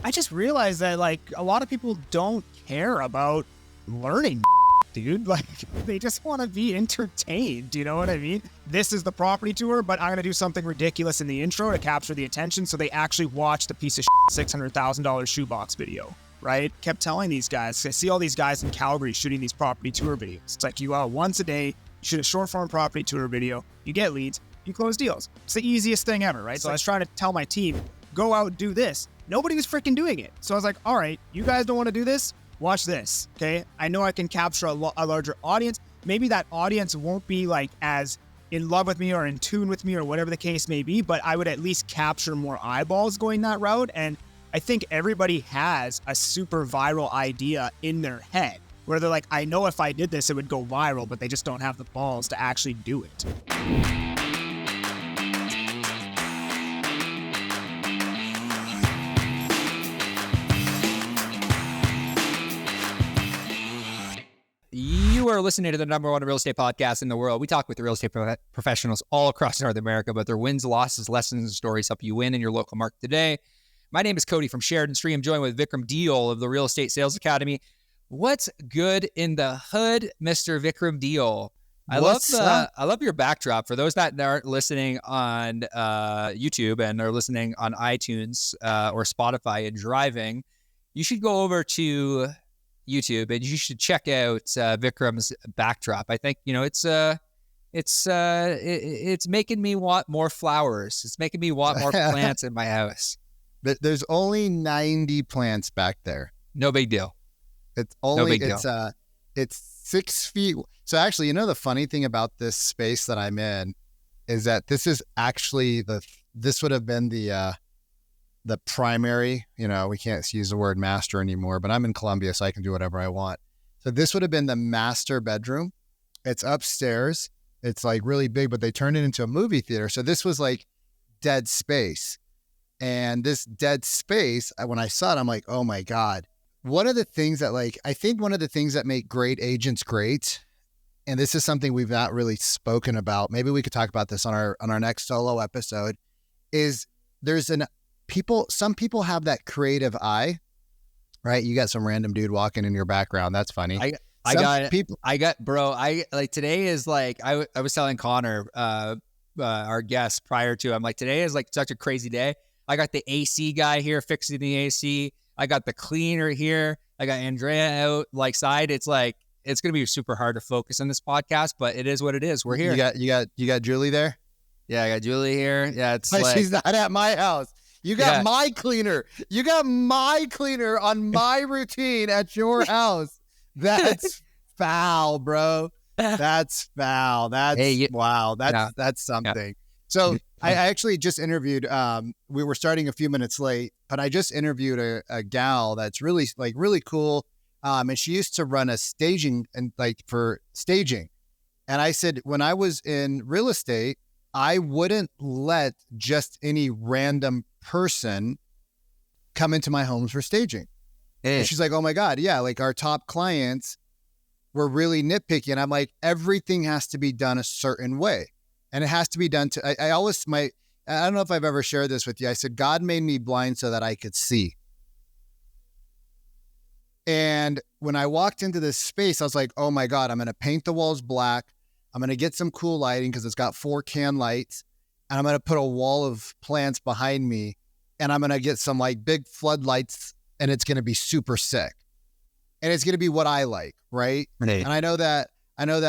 I just realized that like a lot of people don't care about learning, dude. Like they just want to be entertained. You know what I mean? This is the property tour, but I'm going to do something ridiculous in the intro to capture the attention so they actually watch the piece of $600,000 shoebox video. Right? Kept telling these guys, I see all these guys in Calgary shooting these property tour videos. It's like you out once a day, you shoot a short form property tour video, you get leads, you close deals. It's the easiest thing ever, right? So I was trying to tell my team, go out, do this. Nobody was freaking doing it. So I was like, all right, you guys don't want to do this? Watch this, okay? I know I can capture a larger audience. Maybe that audience won't be like as in love with me or in tune with me or whatever the case may be, but I would at least capture more eyeballs going that route. And I think everybody has a super viral idea in their head where they're like, I know if I did this, it would go viral, but they just don't have the balls to actually do it. You are listening to the number one real estate podcast in the world. We talk with real estate professionals all across North America, but their wins, losses, lessons, and stories help you win in your local market today. My name is Cody from Sheridan Street. I'm joined with Vikram Deol of the Real Estate Sales Academy. What's good in the hood, Mr. Vikram Deol? I love your backdrop. For those that aren't listening on YouTube and are listening on iTunes or Spotify and driving, you should go over to YouTube and you should check out Vikram's backdrop. I think it's making me want more flowers. It's making me want more plants in my house. There's only 90 plants back there. No big deal. It's only, it's 6 feet. So actually, the funny thing about this space that I'm in is that this is actually this would have been the primary, we can't use the word master anymore, but I'm in Colombia, so I can do whatever I want. So this would have been the master bedroom. It's upstairs. It's like really big, but they turned it into a movie theater. So this was like dead space. And this dead space, when I saw it, I'm like, oh my God. One of the things that I think one of the things that make great agents great, and this is something we've not really spoken about, maybe we could talk about this on our next solo episode, is some people have that creative eye, right? You got some random dude walking in your background. That's funny. Today is I was telling Conor, our guest prior to, I'm like, today is such a crazy day. I got the AC guy here fixing the AC. I got the cleaner here. I got Andrea out side. It's it's going to be super hard to focus on this podcast, but it is what it is. We're here. You got Julie there? Yeah, I got Julie here. Yeah, she's not at my house. You got my cleaner. You got my cleaner on my routine at your house. That's foul, bro. That's foul. Wow. That's something. Yeah. So I actually just interviewed, we were starting a few minutes late, but I just interviewed a gal that's really cool. And she used to run a staging and for staging. And I said, when I was in real estate, I wouldn't let just any random person come into my homes for staging. And she's like, oh my God. Yeah. Our top clients were really nitpicky. And I'm like, everything has to be done a certain way. And it has to be done I don't know if I've ever shared this with you. I said, God made me blind so that I could see. And when I walked into this space, I was like, oh my God, I'm going to paint the walls black. I'm going to get some cool lighting because it's got 4 can lights. And I'm going to put a wall of plants behind me. And I'm going to get some big floodlights and it's going to be super sick. And it's going to be what I like, right? And I know that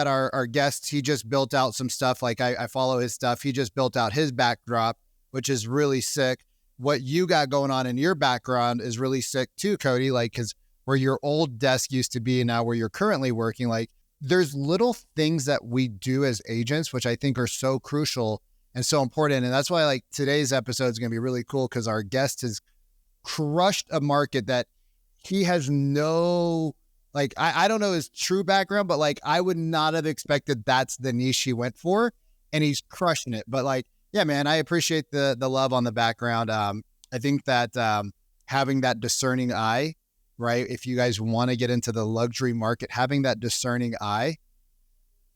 our guest, he just built out some stuff. I follow his stuff. He just built out his backdrop, which is really sick. What you got going on in your background is really sick too, Cody. Because where your old desk used to be and now where you're currently working, there's little things that we do as agents, which I think are so crucial and so important. And that's why today's episode is going to be really cool because our guest has crushed a market that he has no... I don't know his true background, but I would not have expected that's the niche he went for, and he's crushing it. But yeah, man, I appreciate the love on the background. I think that having that discerning eye, right? If you guys want to get into the luxury market, having that discerning eye,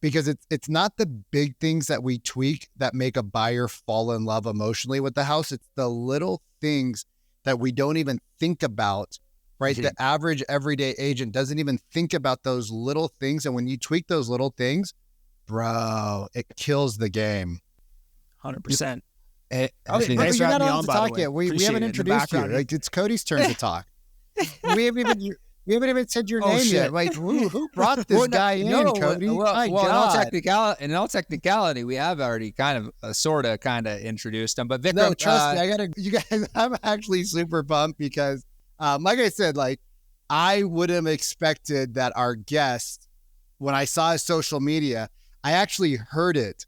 because it's not the big things that we tweak that make a buyer fall in love emotionally with the house. It's the little things that we don't even think about, right? The average everyday agent doesn't even think about those little things. And when you tweak those little things, bro, it kills the game. 100%. You're Thanks not for having me on on, to by the talk way. yet. We Appreciate haven't it. In the introduced you. background. Like, it's Cody's turn to talk. we haven't even said your Oh, name shit. yet. Like, who brought this guy in, Cody? My in all technicality, we have already kind of introduced him. But Vikram, No, trust me, you guys, I'm actually super pumped because, like I said, like, I would have expected that our guest, when I saw his social media, I actually heard it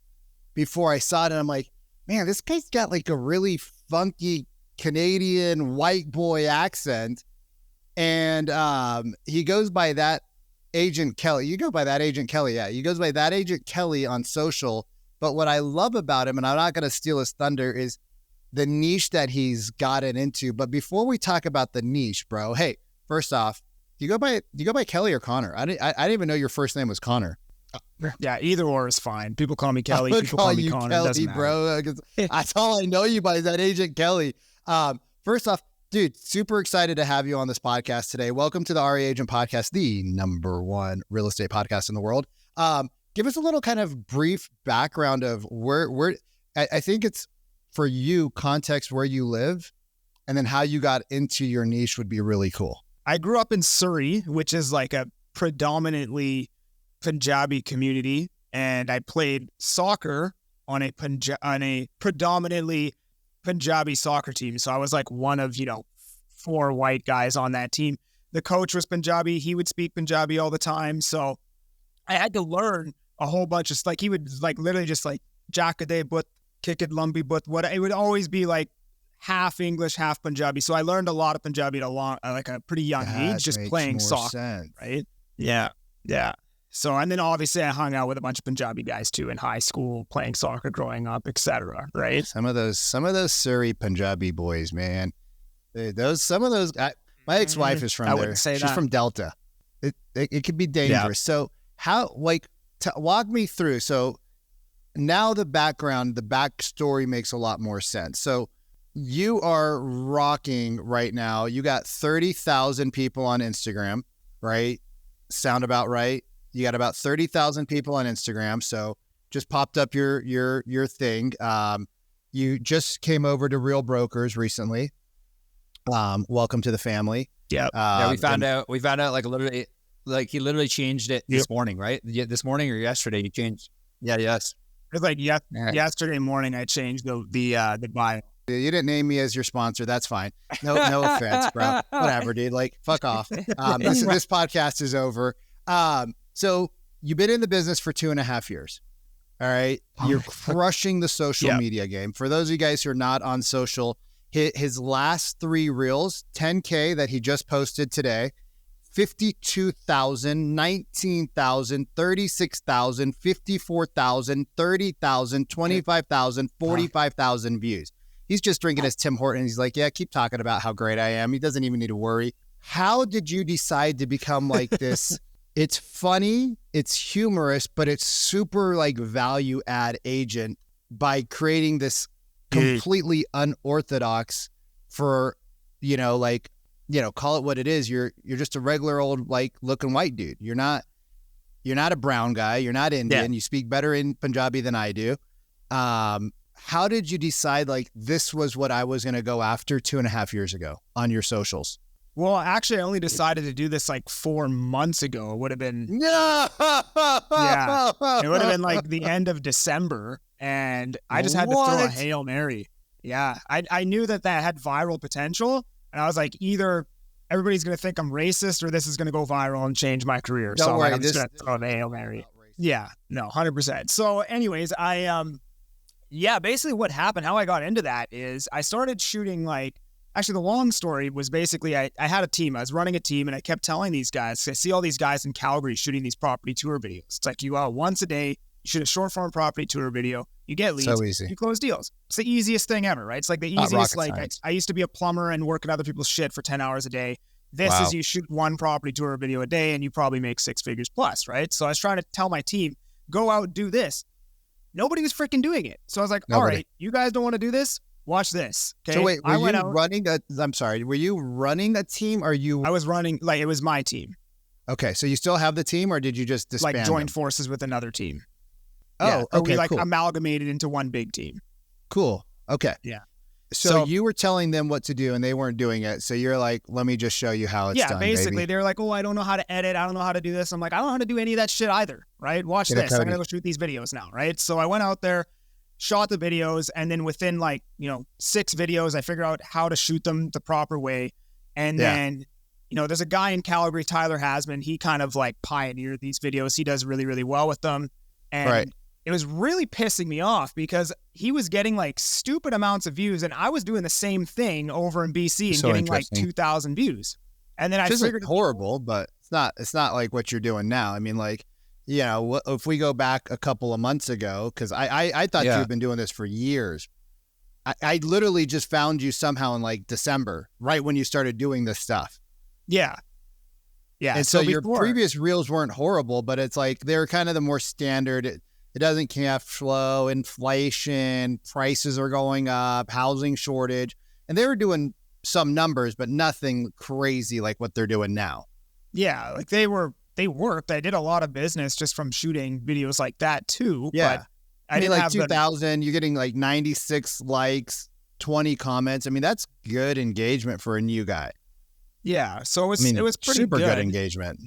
before I saw it. And I'm like, man, this guy's got like a really funky Canadian white boy accent. And he goes by that Agent Kelly. You go by that Agent Kelly. Yeah, he goes by that Agent Kelly on social. But what I love about him, and I'm not going to steal his thunder, is the niche that he's gotten into. But before we talk about the niche, bro, hey, first off, do you go by Kelly or Conor? I didn't even know your first name was Conor. Yeah, either or is fine. People call me Kelly. I People call me you Conor. Kelly, Doesn't matter. bro. That's all I know you by is that Agent Kelly. First off, dude, super excited to have you on this podcast today. Welcome to the RE Agent Podcast, the #1 real estate podcast in the world. Give us a little kind of brief background of where I think it's for you, context where you live, and then how you got into your niche would be really cool. I grew up in Surrey, which is like a predominantly Punjabi community, and I played soccer on a predominantly Punjabi soccer team. So I was like one of, 4 white guys on that team. The coach was Punjabi. He would speak Punjabi all the time. So I had to learn a whole bunch of, like, he would like literally just like Jackade but kick it lumbi but what it would always be like half English, half Punjabi. So I learned a lot of Punjabi at like a pretty young age, just playing soccer. Sense. Right? Yeah. Yeah. So, and then obviously I hung out with a bunch of Punjabi guys too in high school, playing soccer growing up, etc. Right? Some of those Surrey Punjabi boys, man. My ex-wife is from I there. wouldn't say She's that. from Delta. It could be dangerous. So how, walk me through. So now the backstory makes a lot more sense. So you are rocking right now. You got 30,000 people on Instagram, right? Sound about right? You got about 30,000 people on Instagram. So just popped up your thing. You just came over to Real Brokers recently. Welcome to the family. Yeah. Yeah, we found out like literally, like he literally changed it this morning, right? This morning or yesterday he changed. Yeah, yes. It was like yesterday morning I changed the bio. You didn't name me as your sponsor. That's fine. No offense, bro. Whatever, dude. Like, fuck off. This podcast is over. So you've been in the business for 2.5 years. All right. You're crushing the social media game. For those of you guys who are not on social, his last 3 reels, 10K that he just posted today, 52,000, 19,000, 36,000, 54,000, 30,000, 25,000, 45,000 views. He's just drinking his Tim Hortons. He's like, yeah, keep talking about how great I am. He doesn't even need to worry. How did you decide to become like this? It's funny, it's humorous, but it's super like value add agent by creating this completely unorthodox for, call it what it is. You're just a regular old like looking white dude. You're not a brown guy. You're not Indian. You speak better in Punjabi than I do. How did you decide like this was what I was going to go after 2.5 years ago on your socials? Well, actually, I only decided to do this like 4 months ago. It would have been, it would have been like the end of December, and I just had to throw a Hail Mary. Yeah, I knew that had viral potential, and I was like, either everybody's going to think I'm racist, or this is going to go viral and change my career. Don't worry, I'm just going to throw the Hail Mary. Yeah, no, 100%. So anyways, basically what happened, how I got into that is I started shooting actually the long story was basically I had a team. I was running a team and I kept telling these guys, I see all these guys in Calgary shooting these property tour videos. It's like you out once a day, you shoot a short form property tour video, you get leads, so easy. You close deals. It's the easiest thing ever, right? It's like the easiest, I used to be a plumber and work at other people's shit for 10 hours a day. This is you shoot one property tour video a day and you probably make 6 figures plus, right? So I was trying to tell my team, go out, do this. Nobody was freaking doing it. So I was like, all right, you guys don't want to do this? watch this. Okay. So wait, I went out. I'm sorry, were you running a team or I was running, like, it was my team. Okay, so you still have the team or did you just disband Like joined them? forces with another team. Oh, Yeah, or okay, we like cool. amalgamated into one big team. Cool. Okay. Yeah. So you were telling them what to do and they weren't doing it. So you're like, let me just show you how it's done, basically baby. they're like, oh, I don't know how to edit. I don't know how to do this. I'm like, I don't know how to do any of that shit either. Right. Watch Get it, this. I'm Cody. going to go shoot these videos now. Right. So I went out there, shot the videos, and then within 6 videos, I figured out how to shoot them the proper way. And then, there's a guy in Calgary, Tyler Hasman. He kind of like pioneered these videos. He does really, really well with them. And it was really pissing me off because he was getting like stupid amounts of views, and I was doing the same thing over in BC and So getting like interesting. 2,000 views. And then I Which figured, isn't horrible, but it's not like what you're doing now. I mean, like, if we go back a couple of months ago, because I thought you had been doing this for years. I literally just found you somehow in like December, right when you started doing this stuff. yeah. And so your previous reels weren't horrible, but it's like they're kind of the more standard. It doesn't cash flow, inflation, prices are going up, housing shortage. And they were doing some numbers, but nothing crazy like what they're doing now. Yeah, like they worked. I did a lot of business just from shooting videos like that too. Yeah. But I didn't like have 2,000, you're getting like 96 likes, 20 comments. I mean, that's good engagement for a new guy. Yeah. So it was pretty super good engagement.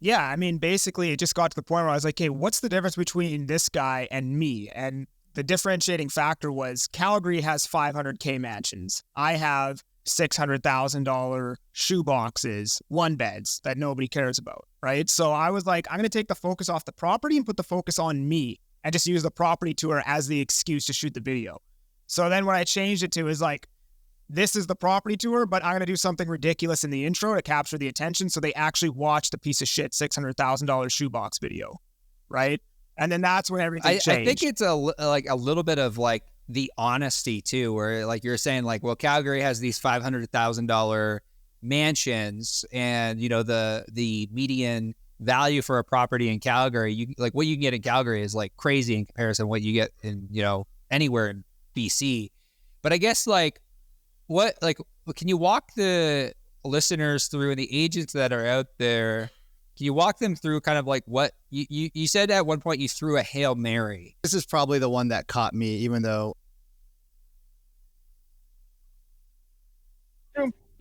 Yeah, I mean, basically, it just got to the point where I was like, hey, what's the difference between this guy and me? And the differentiating factor was Calgary has 500K mansions. I have $600,000 shoe boxes, 1-beds that nobody cares about, right? So I was like, I'm going to take the focus off the property and put the focus on me and just use the property tour as the excuse to shoot the video. So then what I changed it to is like, this is the property tour, but I'm going to do something ridiculous in the intro to capture the attention so they actually watch the piece of shit $600,000 shoebox video, right? And then that's when everything changed. I think it's a little bit of like the honesty too, where like you're saying like, well, Calgary has these $500,000 mansions, and the median value for a property in Calgary, what you can get in Calgary is like crazy in comparison to what you get in anywhere in BC. But I guess can you walk the listeners through, and the agents that are out there, can you walk them through kind of like what you said at one point you threw a Hail Mary? This is probably the one that caught me, even though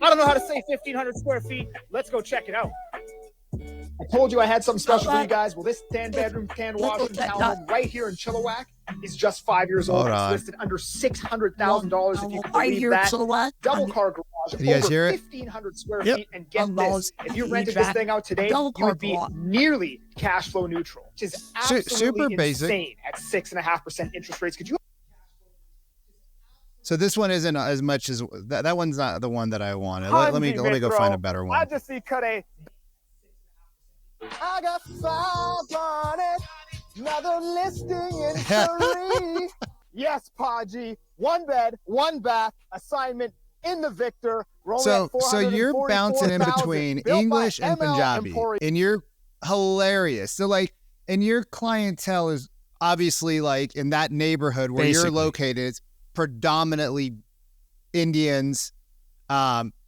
I don't know how to say 1,500 square feet. Let's go check it out. I told you I had something special for you guys. Well, this 10-bedroom, 10-washroom townhome right here in Chilliwack is just 5 years old. It's listed under $600,000 if you can believe that. Double car garage, Can you guys over hear it? 1,500 square feet. And get this, if you rented this thing out today, Double you would be car nearly cash flow neutral, which is absolutely super basic. insane at 6.5% interest rates. Could you? So this one isn't as much as that one's not the one that I wanted. Let me go find a better one. I just see Cody. I got 500, another listing in Surrey. Yes, Podgy, 1 bed, 1 bath, assignment in the Victor. We're only at So you're bouncing in 444,000, between built by English and ML Punjabi, Emporium. and you're hilarious. So and your clientele is obviously like in that neighborhood where you're located, it's predominantly Indians.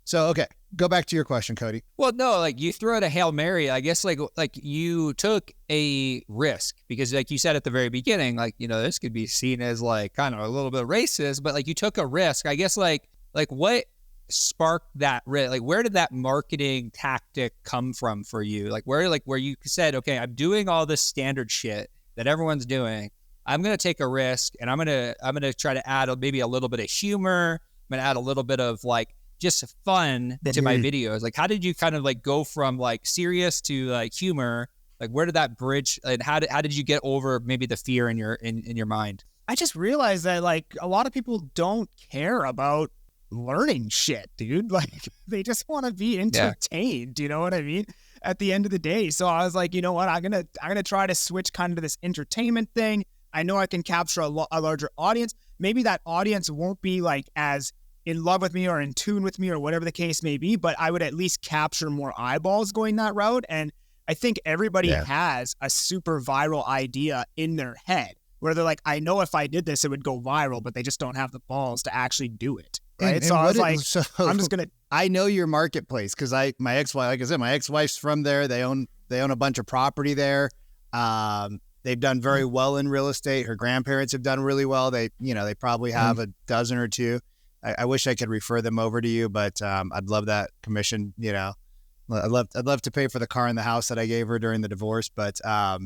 So okay, go back to your question, Cody. Well, no, like you throw out a Hail Mary, I guess like you took a risk because like you said at the very beginning, like, this could be seen as like kind of a little bit racist, but like you took a risk. I guess like what sparked that risk? Like where did that marketing tactic come from for you? Like where you said, okay, I'm doing all this standard shit that everyone's doing. I'm going to take a risk and I'm going to try to add maybe a little bit of humor. I'm going to add a little bit of like just fun to my videos. Like, how did you kind of like go from like serious to like humor? Like, where did that bridge, and how did you get over maybe the fear in your mind? I just realized that like a lot of people don't care about learning shit, dude. Like they just want to be entertained. You know what I mean? At the end of the day. So I was like, you know what? I'm gonna try to switch kind of to this entertainment thing. I know I can capture a larger audience. Maybe that audience won't be like as in love with me or in tune with me or whatever the case may be, but I would at least capture more eyeballs going that route. And I think everybody has a super viral idea in their head. where they're like, I know if I did this, it would go viral, but they just don't have the balls to actually do it. Right. And so I was like, so I'm just going to. I know your marketplace because my ex-wife, like I said, my ex-wife's from there. They own a bunch of property there. They've done very well in real estate. Her grandparents have done really well. They probably have a dozen or two. I wish I could refer them over to you, but I'd love that commission. I'd love to pay for the car and the house that I gave her during the divorce, but I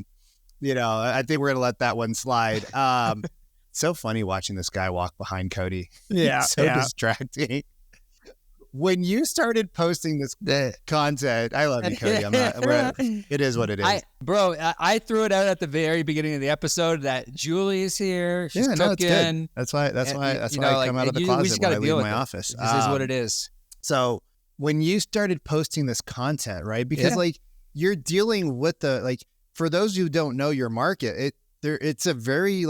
think we're gonna let that one slide. So funny watching this guy walk behind Cody. Yeah, so distracting. When you started posting this content, I love you, Cody. It is what it is. I threw it out at the very beginning of the episode that Julie is here. She's cooking. It's good. That's why I come out of the closet when I leave my office. This is what it is. So when you started posting this content, right? Because like you're dealing with for those who don't know your market, it's a very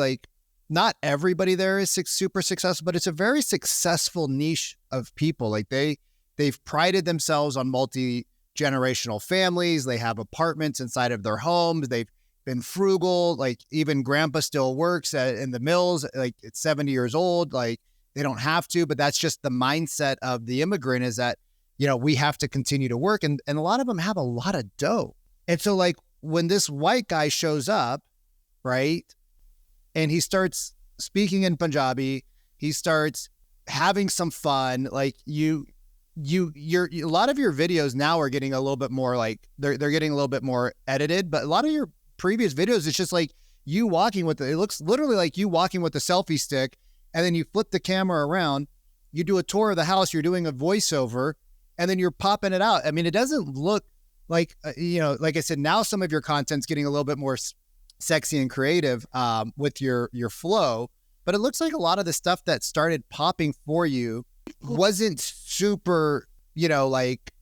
not everybody there is super successful, but it's a very successful niche of people. Like they've prided themselves on multi-generational families. They have apartments inside of their homes. They've been frugal. Like even grandpa still works in the mills. Like it's 70 years old. Like they don't have to, but that's just the mindset of the immigrant is that, we have to continue to work. And a lot of them have a lot of dough. And so like when this white guy shows up, right, and he starts speaking in Punjabi, he starts having some fun. Like a lot of your videos now are getting a little bit more they're getting a little bit more edited, but a lot of your previous videos, it's just like you walking with it looks literally like you walking with a selfie stick, and then you flip the camera around, you do a tour of the house, you're doing a voiceover, and then you're popping it out. I mean, it doesn't look like, like I said, now some of your content's getting a little bit more sexy and creative with your flow, but it looks like a lot of the stuff that started popping for you wasn't super,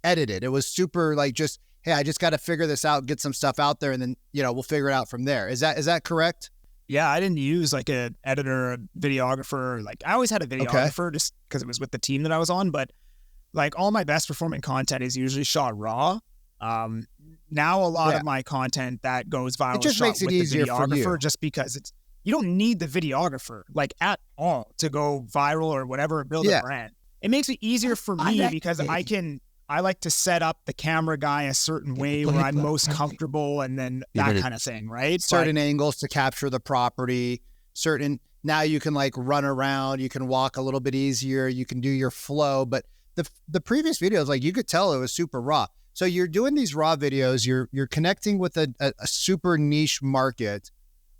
edited. It was super just, hey, I just got to figure this out, get some stuff out there, and then, we'll figure it out from there. Is that correct? Yeah, I didn't use an editor, a videographer. I always had a videographer just because it was with the team that I was on, but all my best performing content is usually shot raw. Now a lot of my content that goes viral, it just makes it easier for you, just because you don't need the videographer at all to go viral or whatever, build a brand. It makes it easier for me because I like to set up the camera guy a certain way where I'm most comfortable, and then that kind of thing, right? Certain angles to capture the property, now you can run around, you can walk a little bit easier, you can do your flow. But the previous videos, you could tell it was super raw. So you're doing these raw videos, you're connecting with a super niche market.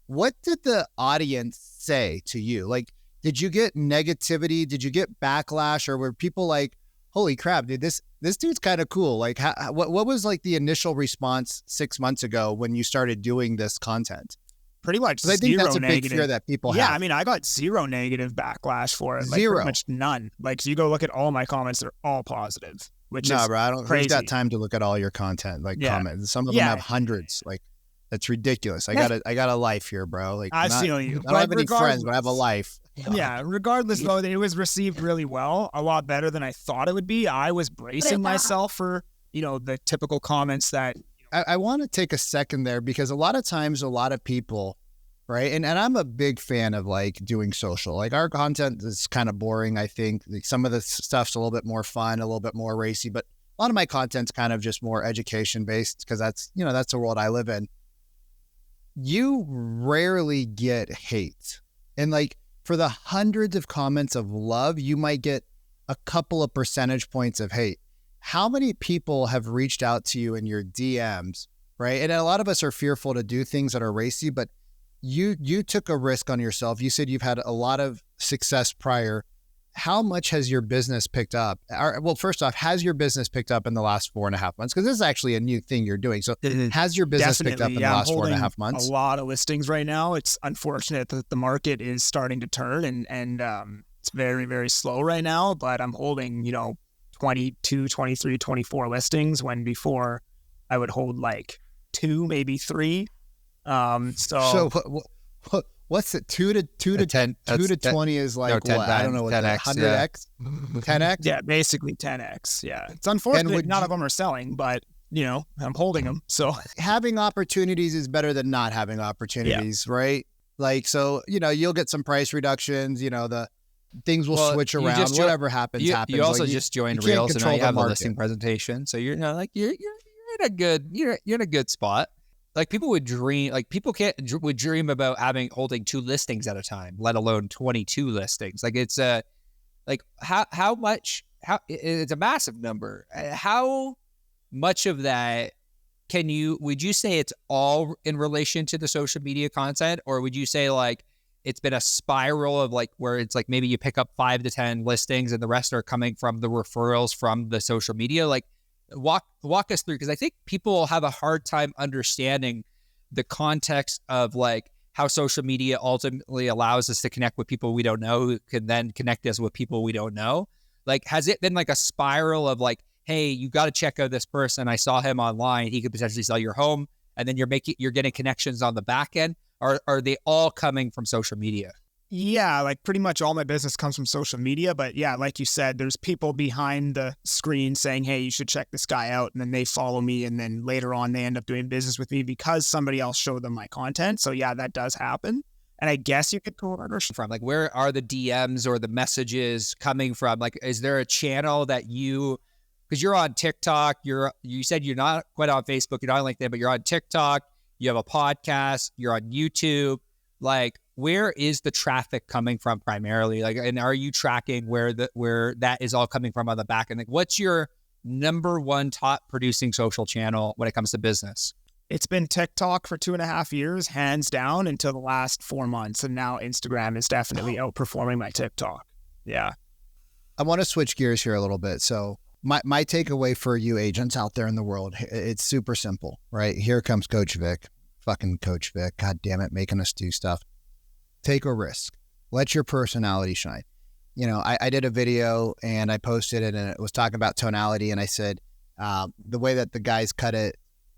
What did the audience say to you? Did you get negativity? Did you get backlash? Or were people holy crap, dude, this dude's kind of cool? What was the initial response 6 months ago when you started doing this content? Pretty much zero. I think that's a negative. big fear that people have. Yeah, I mean, I got zero negative backlash for it. Zero. Pretty much none. You go look at all my comments, they're all positive, which is bro, I don't. crazy. Who's got time to look at all your content, comments? Some of them have hundreds. That's ridiculous. I got a life here, bro. I feel you. I don't have any friends, but I have a life. Yeah, regardless though, it was received really well, a lot better than I thought it would be. I was bracing myself for, the typical comments that I want to take a second there because a lot of times, a lot of people, right? And I'm a big fan of doing social. Our content is kind of boring, I think. Some of the stuff's a little bit more fun, a little bit more racy, but a lot of my content's kind of just more education based because that's the world I live in. You rarely get hate. And for the hundreds of comments of love, you might get a couple of percentage points of hate. How many people have reached out to you in your DMs, right? And a lot of us are fearful to do things that are racy, but you took a risk on yourself. You said you've had a lot of success prior. How much has your business picked up? Well, first off, has your business picked up in the last 4.5 months? Because this is actually a new thing you're doing. So has your business picked up in the last 4.5 months? A lot of listings right now. It's unfortunate that the market is starting to turn and it's very, very slow right now, but I'm holding, 22, 23, 24 listings when before I would hold 2, maybe 3. So what's it? 2 to 10, 2 to 20 is 10, what? I don't know what 10x, 100x, 10x. Yeah, basically 10x. Yeah, it's unfortunate none of them are selling, but I'm holding them. So having opportunities is better than not having opportunities, right? Like, so, you'll get some price reductions, the things will switch around, whatever happens. You also like, just joined you can't Reels, and now control you the have a market. listing presentation. So you're you're in a good, you're in a good spot. Like people would dream, would dream about holding 2 listings at a time, let alone 22 listings. Like it's how much it's a massive number. How much of that would you say it's all in relation to the social media content, or would you say like it's been a spiral of like where it's like maybe you pick up 5 to 10 listings and the rest are coming from the referrals from the social media? Like walk us through, because I think people have a hard time understanding the context of like how social media ultimately allows us to connect with people we don't know, who can then connect us with people we don't know. Like, has it been like a spiral of like, hey, you got to check out this person. I saw him online. He could potentially sell your home. And then you're getting connections on the back end. Or are they all coming from social media? Yeah, like pretty much all my business comes from social media. But yeah, like you said, there's people behind the screen saying, hey, you should check this guy out. And then they follow me. And then later on, they end up doing business with me because somebody else showed them my content. So yeah, that does happen. And I guess you could call it from. Like, where are the DMs or the messages coming from? Like, is there a channel that because you're on TikTok, you said you're not quite on Facebook, you're not on LinkedIn, but you're on TikTok, you have a podcast, you're on YouTube. Like, where is the traffic coming from primarily? Like, and are you tracking where that is all coming from on the back end? Like, what's your number one top producing social channel when it comes to business? It's been TikTok for 2.5 years, hands down, until the last 4 months. And now Instagram is definitely outperforming my TikTok. Yeah. I want to switch gears here a little bit. So my takeaway for you agents out there in the world, it's super simple, right? Here comes Coach Vic, fucking Coach Vic. God damn it, making us do stuff. Take a risk. Let your personality shine. I did a video and I posted it and it was talking about tonality. And I said, the way that the guys cut it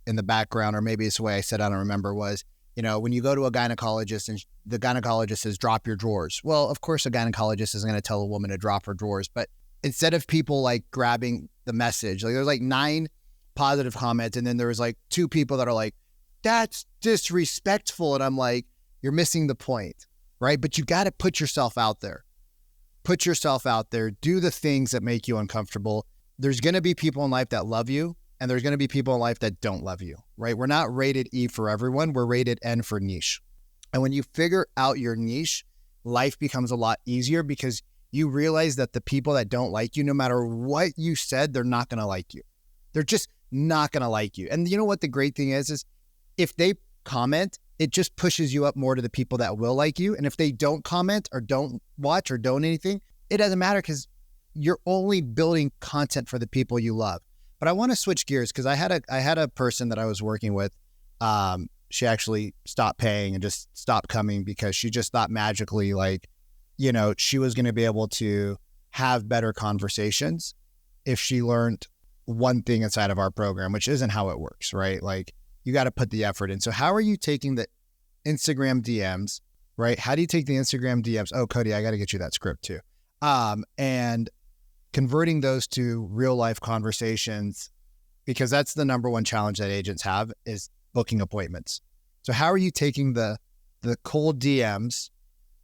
in the background, or maybe it's the way I said, I don't remember, was, when you go to a gynecologist and the gynecologist says, drop your drawers. Well, of course, a gynecologist isn't going to tell a woman to drop her drawers. But instead of people like grabbing the message, like there's like 9 positive comments. And then there was like 2 people that are like, that's disrespectful. And I'm like, you're missing the point, right? But you got to put yourself out there. Put yourself out there. Do the things that make you uncomfortable. There's going to be people in life that love you, and there's going to be people in life that don't love you, right? We're not rated E for everyone. We're rated N for niche. And when you figure out your niche, life becomes a lot easier because you realize that the people that don't like you, no matter what you said, they're not going to like you. They're just not going to like you. And you know what the great thing is if they comment, it just pushes you up more to the people that will like you. And if they don't comment or don't watch or don't anything, it doesn't matter because you're only building content for the people you love. But I want to switch gears because I had a person that I was working with. She actually stopped paying and just stopped coming because she just thought magically she was going to be able to have better conversations if she learned one thing inside of our program, which isn't how it works, right? Like, you got to put the effort in. So how are you taking the Instagram DMs, right? How do you take the Instagram DMs? Oh, Cody, I got to get you that script too. And converting those to real life conversations, because that's the number one challenge that agents have is booking appointments. So how are you taking the cold DMs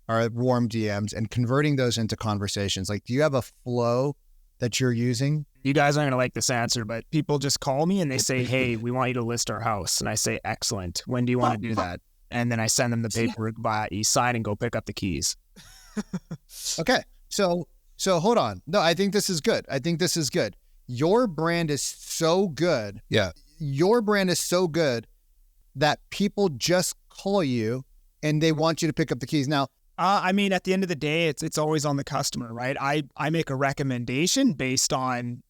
or warm DMs and converting those into conversations? Like, do you have a flow that you're using? You guys aren't going to like this answer, but people just call me and they say, hey, we want you to list our house. And I say, excellent. When do you want to do that? And then I send them the paperwork via e-sign and go pick up the keys. Okay. So hold on. No, I think this is good. Your brand is so good. Yeah. Your brand is so good that people just call you and they want you to pick up the keys. Now, I mean, at the end of the day, it's always on the customer, right? I make a recommendation based on,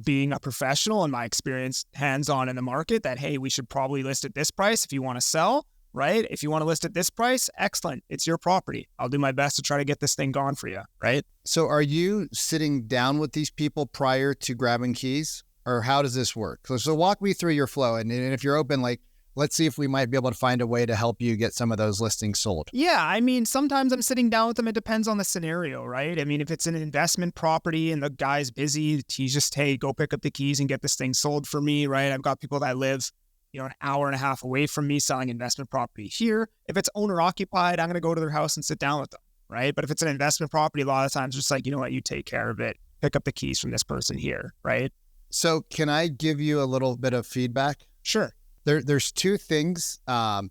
being a professional and my experience hands-on in the market that, hey, we should probably list at this price if you want to sell, right? If you want to list at this price, excellent. It's your property. I'll do my best to try to get this thing gone for you, right? So are you sitting down with these people prior to grabbing keys, or how does this work? So walk me through your flow. And if you're open, like, let's see if we might be able to find a way to help you get some of those listings sold. Yeah, I mean, sometimes I'm sitting down with them. It depends on the scenario, right? I mean, if it's an investment property and the guy's busy, he's just, hey, go pick up the keys and get this thing sold for me, right? I've got people that live, an hour and a half away from me selling investment property here. If it's owner occupied, I'm going to go to their house and sit down with them, right? But if it's an investment property, a lot of times just like, you know what, you take care of it, pick up the keys from this person here, right? So can I give you a little bit of feedback? Sure. There's two things. I'm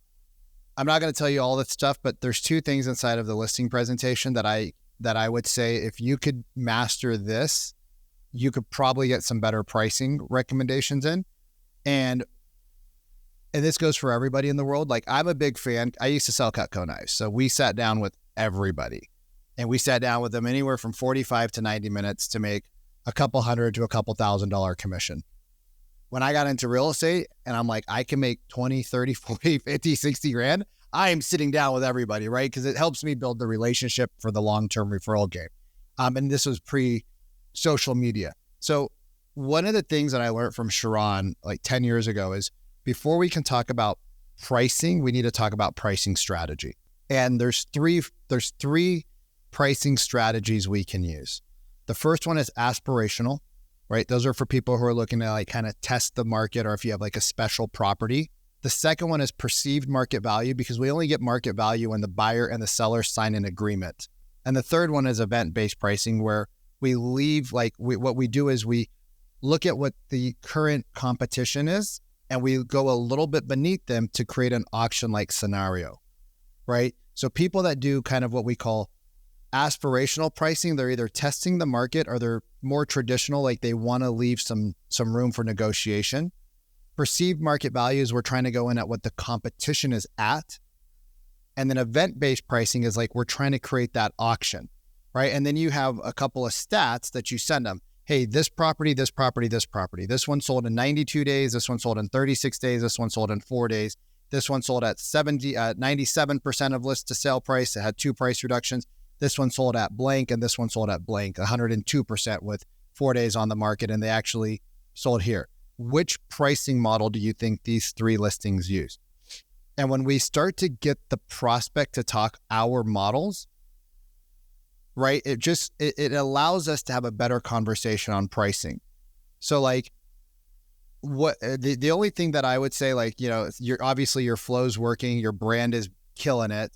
not going to tell you all this stuff, but there's two things inside of the listing presentation that I would say if you could master this, you could probably get some better pricing recommendations in. And this goes for everybody in the world. Like, I'm a big fan. I used to sell Cutco knives. So we sat down with everybody, and we sat down with them anywhere from 45 to 90 minutes to make a couple $100 to a couple $1,000 commission. When I got into real estate and I'm like, I can make 20, 30, 40, 50, 60 grand. I am sitting down with everybody, right? Because it helps me build the relationship for the long-term referral game. And this was pre-social media. So one of the things that I learned from Sharon like 10 years ago is before we can talk about pricing, we need to talk about pricing strategy. And there's three pricing strategies we can use. The first one is aspirational, right? Those are for people who are looking to like kind of test the market, or if you have like a special property. The second one is perceived market value, because we only get market value when the buyer and the seller sign an agreement. And the third one is event-based pricing, where we leave what we do is we look at what the current competition is, and we go a little bit beneath them to create an auction-like scenario, right? So people that do kind of what we call aspirational pricing, they're either testing the market or they're more traditional, like they want to leave some room for negotiation. Perceived market values, we're trying to go in at what the competition is at. And then event-based pricing is like we're trying to create that auction, right? And then you have a couple of stats that you send them. Hey, this property, this property, this property. This one sold in 92 days. This one sold in 36 days. This one sold in 4 days. This one sold at 97% of list to sale price. It had 2 price reductions. This one sold at blank, and this one sold at blank, 102% with 4 days on the market, and they actually sold here. Which pricing model do you think these 3 listings use? And when we start to get the prospect to talk our models, right, it allows us to have a better conversation on pricing. So like what the only thing that I would say, like, you're obviously your flow's working, your brand is killing it.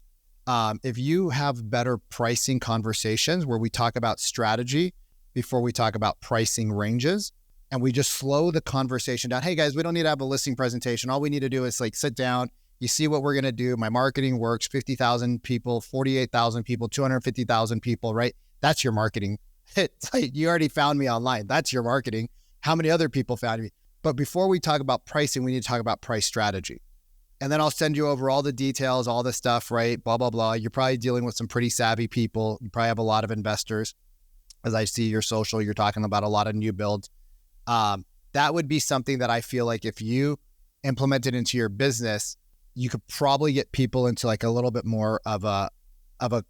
If you have better pricing conversations where we talk about strategy before we talk about pricing ranges, and we just slow the conversation down. Hey guys, we don't need to have a listing presentation. All we need to do is like sit down. You see what we're going to do. My marketing works. 50,000 people, 48,000 people, 250,000 people, right? That's your marketing. It's like, you already found me online. That's your marketing. How many other people found me? But before we talk about pricing, we need to talk about price strategy. And then I'll send you over all the details, all the stuff, right? Blah, blah, blah. You're probably dealing with some pretty savvy people. You probably have a lot of investors. As I see your social, you're talking about a lot of new builds. That would be something that I feel like if you implement it into your business, you could probably get people into like a little bit more of a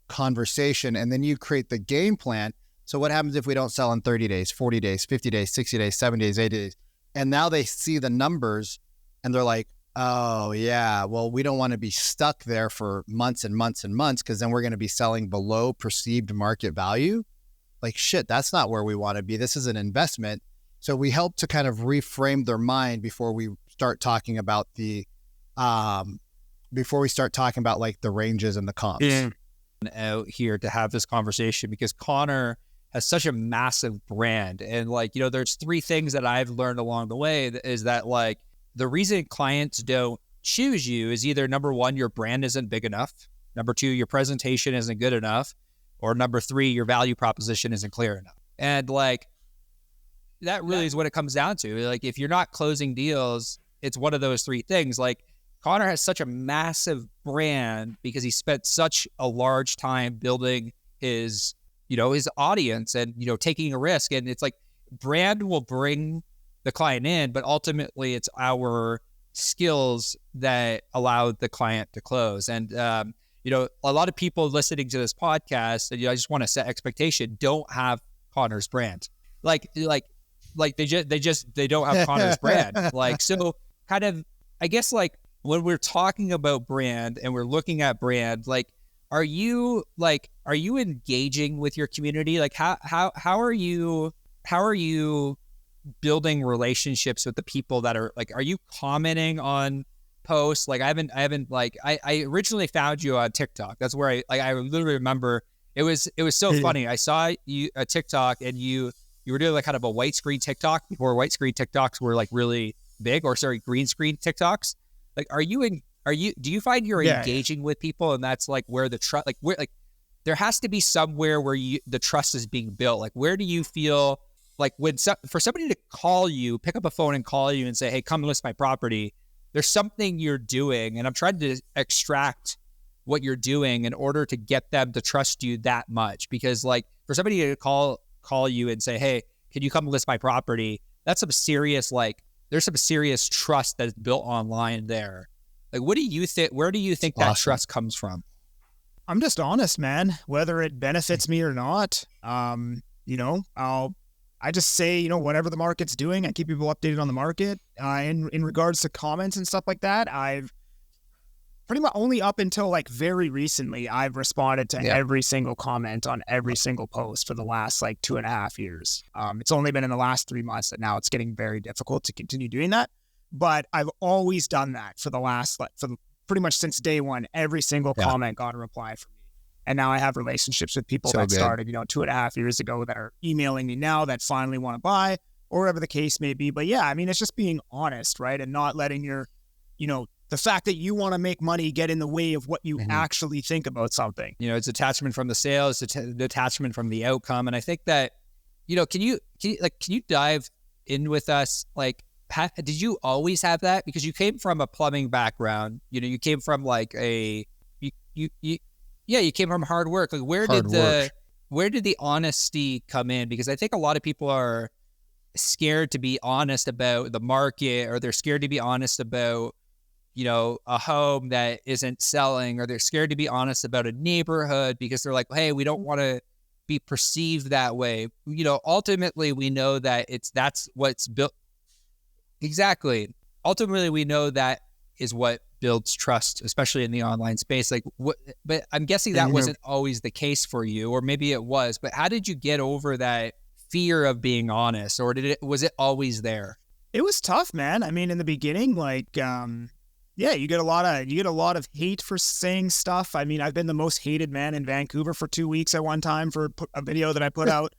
conversation, and then you create the game plan. So what happens if we don't sell in 30 days, 40 days, 50 days, 60 days, 70 days, 80 days? And now they see the numbers and they're like, oh yeah, well, we don't want to be stuck there for months and months and months, because then we're going to be selling below perceived market value. Like, shit, that's not where we want to be. This is an investment. So we help to kind of reframe their mind before we start talking about like the ranges and the comps. Yeah. Out here to have this conversation because Conor has such a massive brand. And like, there's 3 things that I've learned along the way is that like the reason clients don't choose you is either number 1, your brand isn't big enough. Number 2, your presentation isn't good enough. Or number 3, your value proposition isn't clear enough. And like, that really is what it comes down to. Like, if you're not closing deals, it's one of those 3 things. Like, Conor has such a massive brand because he spent such a large time building his audience and, taking a risk. And it's like brand will bring the client in, but ultimately it's our skills that allow the client to close. And, a lot of people listening to this podcast, and I just want to set expectation, don't have Conor's brand. Like they don't have Conor's brand. Like, so kind of, I guess, like when we're talking about brand and we're looking at brand, like, are you engaging with your community? Like, how are you building relationships with the people that are like, are you commenting on posts? Like I haven't like, I originally found you on TikTok. That's where I literally remember it was so funny. I saw you a TikTok and you were doing like kind of a white screen TikTok before white screen TikToks were like really big, or sorry, green screen TikToks. Like, do you find you're engaging with people, and that's like where the trust, like where, like there has to be somewhere where the trust is being built. Like, where do you feel like for somebody to call you, pick up a phone and call you and say, hey, come list my property, there's something you're doing. And I'm trying to extract what you're doing in order to get them to trust you that much. Because like for somebody to call you and say, hey, can you come list my property? That's some serious, like there's some serious trust that's built online there. Like, what do you think? Where do you think that trust comes from? I'm just honest, man, whether it benefits me or not. I just say, whatever the market's doing, I keep people updated on the market. In regards to comments and stuff like that, I've pretty much only up until like very recently, I've responded to every single comment on every single post for the last like 2.5 years. It's only been in the last 3 months that now it's getting very difficult to continue doing that. But I've always done that for the last, pretty much since day one. Every single comment got a reply from me. And now I have relationships with people that started, 2.5 years ago that are emailing me now that finally want to buy, or whatever the case may be. But yeah, I mean, it's just being honest, right? And not letting your, the fact that you want to make money get in the way of what you actually think about something. It's attachment from the sale, it's detachment from the outcome. And I think that, can you dive in with us? Like, did you always have that? Because you came from a plumbing background, you came from like you came from hard work. Like where did the honesty come in? Because I think a lot of people are scared to be honest about the market, or they're scared to be honest about, a home that isn't selling, or they're scared to be honest about a neighborhood because they're like, hey, we don't want to be perceived that way. Ultimately we know that that's what's built. Exactly. Ultimately we know that is what builds trust, especially in the online space. But I'm guessing that wasn't always the case for you, or maybe it was, but how did you get over that fear of being honest, or was it always there? It was tough, man. I mean, in the beginning, you get a lot of hate for saying stuff. I mean, I've been the most hated man in Vancouver for 2 weeks at one time for a video that I put out.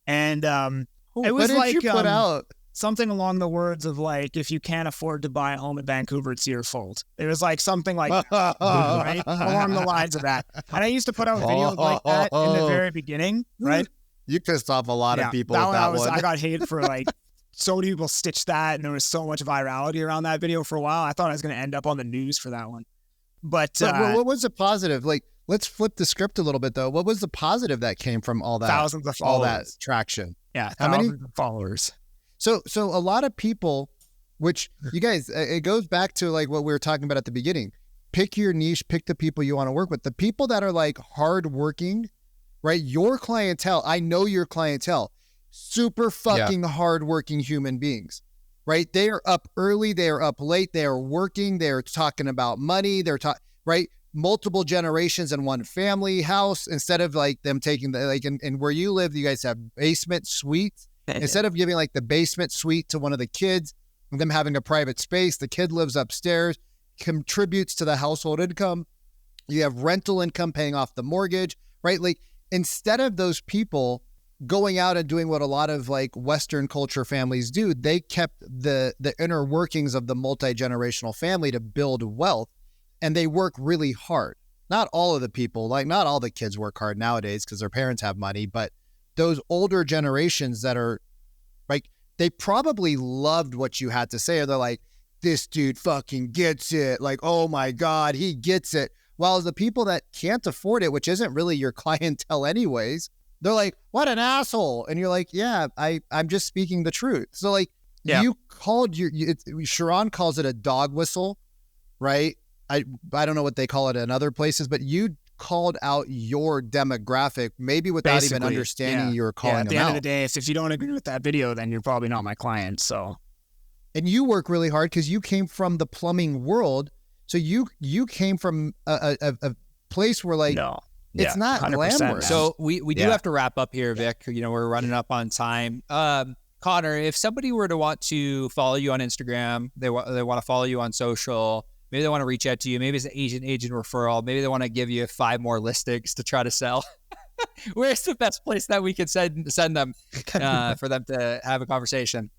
And it was like, you put out? Something along the words of like, if you can't afford to buy a home in Vancouver, it's your fault. It was like something like right? Along the lines of that. And I used to put out videos like that in the very beginning, right? You pissed off a lot of people with that one. I got hated for like, so many people stitched that, and there was so much virality around that video for a while. I thought I was going to end up on the news for that one. But what was the positive? Like, let's flip the script a little bit though. What was the positive that came from all that? Thousands of followers. All that traction. Yeah, how many followers? So a lot of people, which you guys, it goes back to like what we were talking about at the beginning. Pick your niche, pick the people you want to work with. The people that are like hardworking, right? Your clientele, I know your clientele, super fucking hardworking human beings, right? They are up early, they are up late, they are working, they're talking about money, right? Multiple generations in one family house, instead of like them taking the, like in where you live, you guys have basement suites. Instead of giving like the basement suite to one of the kids, and them having a private space, the kid lives upstairs, contributes to the household income. You have rental income paying off the mortgage, right? Like instead of those people going out and doing what a lot of like Western culture families do, they kept the inner workings of the multi-generational family to build wealth, and they work really hard. Not all of the people, like not all the kids work hard nowadays because their parents have money, but those older generations that are like, they probably loved what you had to say, or they're like, this dude fucking gets it. Like, oh my God, he gets it. While the people that can't afford it, which isn't really your clientele anyways, they're like, what an asshole. And you're like, yeah, I'm just speaking the truth. So like you called Sharon calls it a dog whistle, right? I don't know what they call it in other places, but you called out your demographic, maybe without even understanding you were calling them out. At the end of the day, if you don't agree with that video, then you're probably not my client. So, and you work really hard because you came from the plumbing world. So you came from a place where like, it's not 100%, glamorous. So we do have to wrap up here, Vic. We're running up on time. Conor, if somebody were to want to follow you on Instagram, they want to follow you on social, maybe they want to reach out to you, maybe it's an agent referral, maybe they want to give you 5 more listings to try to sell. Where's the best place that we could send them for them to have a conversation?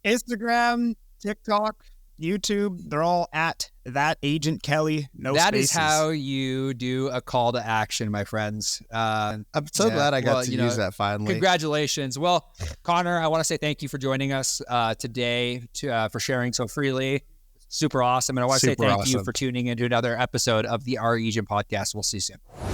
Instagram, TikTok, YouTube, they're all at that Agent Kelly. No That spaces. is how you do a call to action, my friends. I'm so glad I got to use that finally. Congratulations. Well, Conor, I want to say thank you for joining us today, for sharing so freely. Super awesome. And I want to say thank you for tuning into another episode of the Our Agent Podcast. We'll see you soon.